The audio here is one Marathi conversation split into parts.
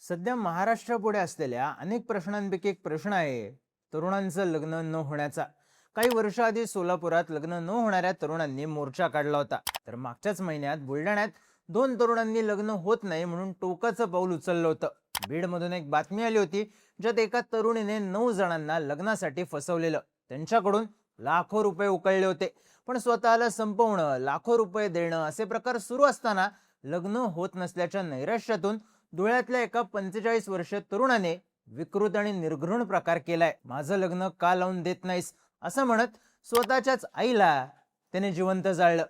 सध्या महाराष्ट्रापुढे असलेल्या अनेक प्रश्नांपैकी एक प्रश्न आहे तरुणांचं लग्न न होण्याचा. काही वर्षाआधी सोलापुरात लग्न न होणाऱ्या तरुणांनी मोर्चा काढला होता. तर मागच्याच महिन्यात बुलढाण्यात दोन तरुणांनी लग्न होत नाही म्हणून टोकाचं पाऊल उचललं होतं. बीडमधून एक बातमी आली होती ज्यात एका तरुणीने 9 जणांना लग्नासाठी फसवलेलं. त्यांच्याकडून लाखो रुपये उकळले होते, पण स्वतःला संपवणं, लाखो रुपये देणं असे प्रकार सुरू असताना लग्न होत नसल्याच्या नैराश्यातून धुळ्यातल्या एका 45 वर्षीय तरुणाने विकृत आणि निर्घृण प्रकार केलाय. माझं लग्न का लावून देत नाहीस असं म्हणत स्वतःच्याच आईला त्याने जिवंत जाळलं.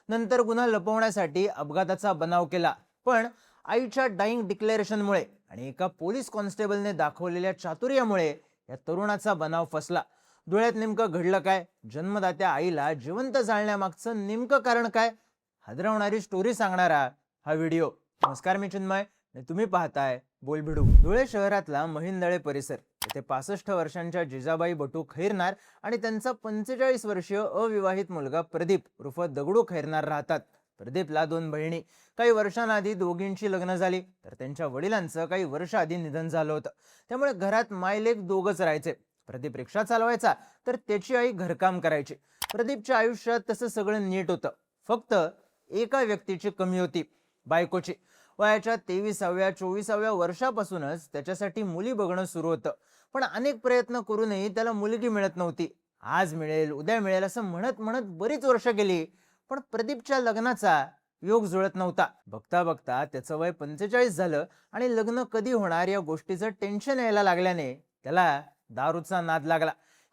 नंतर गुन्हा लपवण्यासाठी अपघाताचा बनाव केला, पण आईच्या डाईंग डिक्लेरेशनमुळे आणि एका पोलीस कॉन्स्टेबलने दाखवलेल्या चातुर्यामुळे या तरुणाचा बनाव फसला. धुळ्यात नेमकं घडलं काय? जन्मदात्या आईला जिवंत जाळण्यामागचं नेमकं कारण काय? हादरवणारी स्टोरी सांगणारा हा व्हिडिओ. नमस्कार, मी चिन्मय आणि तुम्ही पाहताय बोलभिडू. धुळे शहरातला महिंदळे परिसर येथे 65 वर्षांच्या जिजाबाई बटू खैरनार आणि त्यांचा 45 वर्षीय अविवाहित मुलगा प्रदीप उर्फ दगडू खैरनार राहतात. प्रदीपला 2 बहिणी. काही वर्षांआधी दोघींची लग्न झाली, तर त्यांच्या वडिलांचं काही वर्ष आधी निधन झालं होतं. त्यामुळे घरात मायलेक दोघच राहायचे. प्रदीप रिक्षा चालवायचा तर त्याची आई घरकाम करायची. प्रदीपच्या आयुष्यात तसं सगळं नीट होतं. फक्त एका व्यक्तीची कमी होती, बायकोची. वयाच्या 23व्या-24व्या वर्षापासूनच त्याच्यासाठी मुली बघणं सुरू होतं, पण अनेक प्रयत्न करूनही त्याला मुलगी मिळत नव्हती. आज मिळेल, उद्या मिळेल असं म्हणत म्हणत बरीच वर्ष गेली, पण प्रदीपच्या लग्नाचा योग जुळत नव्हता. बघता बघता त्याचं वय 45 झालं आणि लग्न कधी होणार या गोष्टीचं टेन्शन यायला लागल्याने त्याला दारूचा नाद लागला.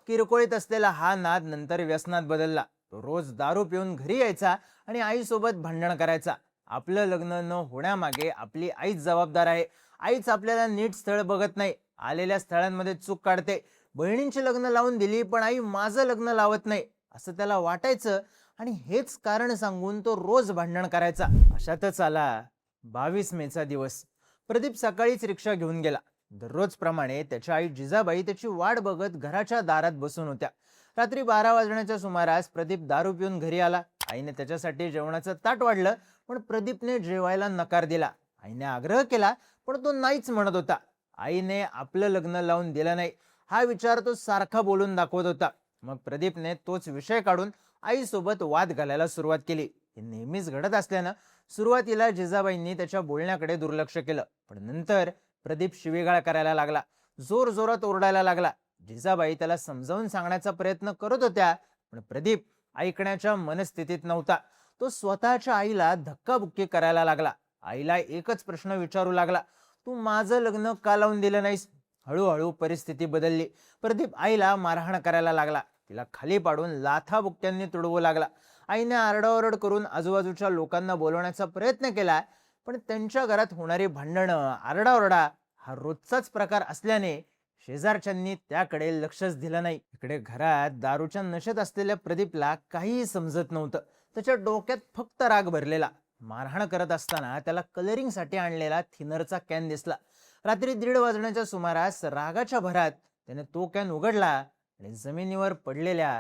किरकोळीत असलेला हा नाद नंतर व्यसनात बदलला. तो रोज दारू पिऊन घरी यायचा आणि आईसोबत भांडण करायचा. आपलं लग्न न होण्यामागे आपली आईच जबाबदार आहे. आईच आपल्याला नीट स्थळ बघत नाही, आलेल्या स्थळांमध्ये चूक काढते. बहिणींची लग्न लावून दिली पण आई माझं लग्न लावत नाही असं त्याला वाटायचं आणि हेच कारण सांगून तो रोज भांडण करायचा. अशातच आला 22 मेचा दिवस. प्रदीप सकाळीच रिक्षा घेऊन गेला. दररोजप्रमाणे त्याची आई जिजाबाई त्याची वाट बघत घराच्या दारात बसून होत्या. रात्री 12 वाजण्याच्या सुमारास प्रदीप दारू पिऊन घरी आला. आईने त्याच्यासाठी जेवणाचं ताट वाढलं, पण प्रदीपने जेवायला नकार दिला. आईने आग्रह केला, पण तो नाहीच म्हणत होता. आईने आपलं लग्न लावून दिलं नाही हा विचार तो सारखा बोलून दाखवत होता. मग प्रदीपने तोच विषय काढून आईसोबत वाद घालायला सुरुवात केली. हे नेहमीच घडत असल्यानं सुरुवातीला जिजाबाईंनी त्याच्या बोलण्याकडे दुर्लक्ष केलं, पण नंतर प्रदीप शिवीगाळ करायला लागला, जोर जोरात ओरडायला लागला. जिजाबाई त्याला समजावून सांगण्याचा प्रयत्न करत होत्या, पण प्रदीप ऐकण्याच्या मनस्थितीत नव्हता. तो स्वतःच्या आईला धक्काबुक्की करायला लागला. आईला एकच प्रश्न विचारू लागला, तू माझं लग्न का लावून दिलं नाहीस? हळूहळू परिस्थिती बदलली. प्रदीप आईला मारहाण करायला लागला. तिला खाली पाडून लाथाबुक्क्यांनी तुडवू लागला. आईने आरडाओरड करून आजूबाजूच्या लोकांना बोलवण्याचा प्रयत्न केला, पण त्यांच्या घरात होणारी भांडणं, आरडाओरडा हा रोजचाच प्रकार असल्याने शेजारच्यांनी त्याकडे लक्षच दिलं नाही. इकडे घरात दारूच्या नशेत असलेल्या प्रदीपला काहीही समजत नव्हतं. त्याच्या डोक्यात फक्त राग भरलेला. मारहाण करत असताना त्याला कलरिंगसाठी आणलेला थिनरचा कॅन दिसला. रात्री 1:30 वाजण्याच्या सुमारास रागाच्या भरात त्याने तो कॅन उघडला आणि जमिनीवर पडलेल्या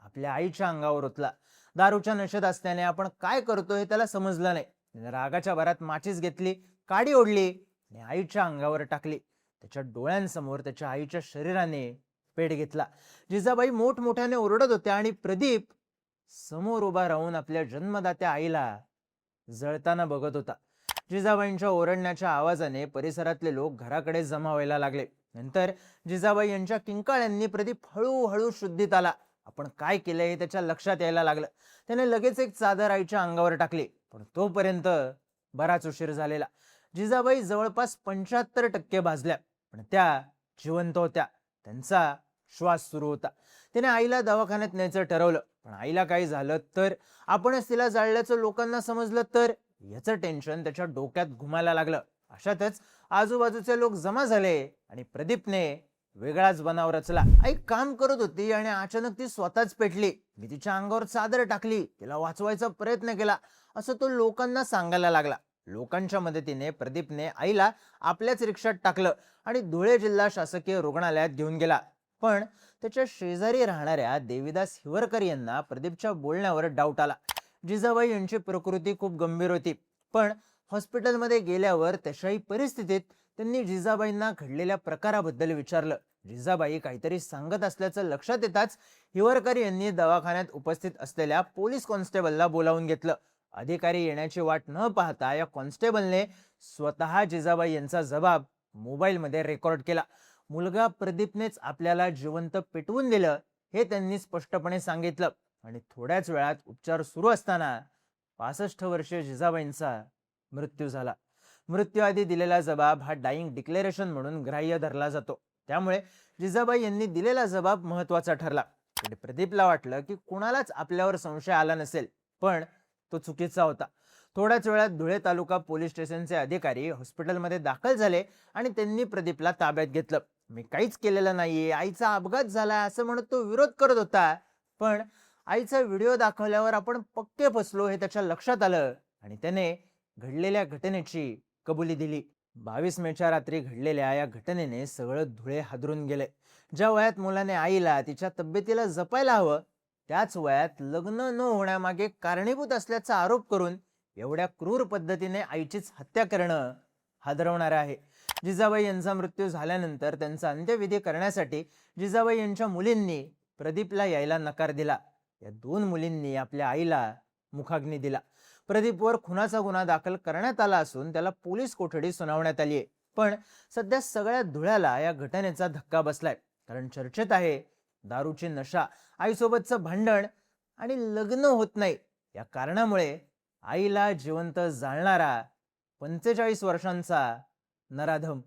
आपल्या आईच्या अंगावर ओतला. दारूच्या नशेत असल्याने आपण काय करतो हे त्याला समजलं नाही. त्याने रागाच्या भरात माचीस घेतली, काडी ओढली आणि आईच्या अंगावर टाकली. त्याच्या डोळ्यांसमोर त्याच्या आईच्या शरीराने पेट घेतला. जिजाबाई मोठमोठ्याने ओरडत होत्या आणि प्रदीप समोर उभा राहून आपल्या जन्मदात्या आईला जळताना बघत होता. जिजाबाईंच्या ओरडण्याच्या आवाजाने परिसरातले लोक घराकडे जमा व्हायला लागले. नंतर जिजाबाई यांच्या किंकाळ्यांनी प्रदीप हळूहळू शुद्धीत आला. आपण काय केलंय हे त्याच्या लक्षात यायला लागलं. त्याने लगेच एक चादर आईच्या अंगावर टाकली, पण तोपर्यंत बराच उशीर झालेला. जिजाबाई जवळपास 75% भाजल्या, पण त्या जिवंत होत्या. त्यांचा श्वास सुरू होता. त्याने आईला दवाखान्यात न्यायचं ठरवलं, पण आईला काही झालं तर, आपणच तिला जाळल्याचं लोकांना समजलं तर, याचं टेन्शन त्याच्या डोक्यात घुमायला लागलं. अशातच आजूबाजूचे लोक जमा झाले आणि प्रदीपने वेगळाच बनाव रचला. आई काम करत होती आणि अचानक ती स्वतःच पेटली. मी तिच्या अंगावर चादर टाकली, तिला वाचवायचा प्रयत्न केला असं तो लोकांना सांगायला लागला. लोकांच्या मदतीने प्रदीपने आईला आपल्याच रिक्षात टाकलं आणि धुळे जिल्हा शासकीय रुग्णालयात घेऊन गेला. पण त्याच्या शेजारी राहणाऱ्या देवीदास हिवरकर यांना प्रदीपच्या बोलण्यावर डाऊट आला. जिजाबाई यांची प्रकृती खूप गंभीर होती, पण हॉस्पिटलमध्ये गेल्यावर तशाही परिस्थितीत त्यांनी जिजाबाईंना घडलेल्या प्रकाराबद्दल विचारलं. जिजाबाई काहीतरी सांगत असल्याचं लक्षात येताच हिवरकर यांनी दवाखान्यात उपस्थित असलेल्या पोलीस कॉन्स्टेबलला बोलावून घेतलं. अधिकारी येण्याची वाट न पाहता या कॉन्स्टेबलने स्वतः जिजाबाई यांचा जबाब मोबाईलमध्ये रेकॉर्ड केला. मुलगा प्रदीपनेच आपल्याला जिवंत पेटवून दिलं हे त्यांनी स्पष्टपणे सांगितलं. आणि थोड्याच वेळात उपचार सुरू असताना 65 वर्षीय जिजाबाईंचा मृत्यू झाला. मृत्यूआधी दिलेला जबाब हा डाईंग डिक्लेरेशन म्हणून ग्राह्य धरला जातो. त्यामुळे जिजाबाई यांनी दिलेला जबाब महत्वाचा ठरला. प्रदीपला वाटलं की कुणालाच आपल्यावर संशय आला नसेल, पण तो चुकीचा होता. थोड्याच वेळात धुळे तालुका पोलीस स्टेशनचे अधिकारी हॉस्पिटलमध्ये दाखल झाले आणि त्यांनी प्रदीपला ताब्यात घेतलं. मी काहीच केलेलं नाहीये, आईचा अपघात झाला असं म्हणत तो विरोध करत होता. पण आईचा व्हिडिओ दाखवल्यावर आपण पक्के फसलो हे त्याच्या लक्षात आलं आणि त्याने घडलेल्या घटनेची कबुली दिली. 22 मेच्या रात्री घडलेल्या या घटनेने सगळं धुळे हादरून गेले. ज्या वयात मुलाने आईला तिच्या तब्येतीला जपायला हवं, त्याच वयात लग्न न होण्यामागे कारणीभूत असल्याचा आरोप करून एवढ्या क्रूर पद्धतीने आईचीच हत्या करणं हादरवणारं आहे. जिजाबाई यांचा मृत्यू झाल्यानंतर त्यांचा अंत्यविधी करण्यासाठी जिजाबाई यांच्या मुलींनी प्रदीपला यायला नकार दिला. या 2 मुलींनी आपल्या आईला मुखाग्नी दिला. प्रदीपवर खुनाचा गुन्हा दाखल करण्यात आला असून त्याला पोलीस कोठडी सुनावण्यात आली आहे. पण सध्या सगळ्या धुळ्याला या घटनेचा धक्का बसलाय. कारण चर्चेत आहे दारूची नशा, आईसोबतचं भांडण आणि लग्न होत नाही या कारणामुळे आईला जिवंत जाळणारा 45 वर्षांचा नराधम.